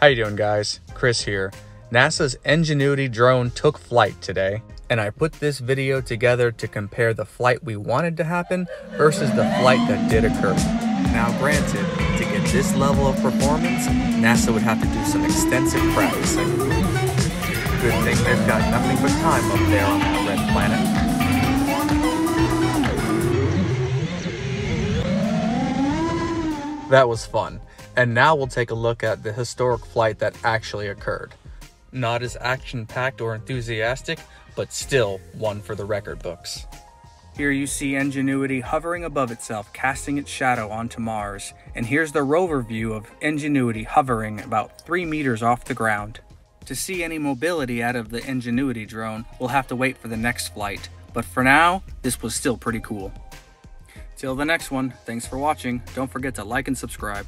How you doing, guys? Chris here. NASA's Ingenuity drone took flight today, and I put this video together to compare the flight we wanted to happen versus the flight that did occur. Now granted, to get this level of performance, NASA would have to do some extensive practicing. Good thing they've got nothing but time up there on that red planet. That was fun. And now we'll take a look at the historic flight that actually occurred. Not as action-packed or enthusiastic, but still one for the record books. Here you see Ingenuity hovering above itself, casting its shadow onto Mars. And here's the rover view of Ingenuity hovering about 3 meters off the ground. To see any mobility out of the Ingenuity drone, we'll have to wait for the next flight. But for now, this was still pretty cool. Till the next one, thanks for watching. Don't forget to like and subscribe.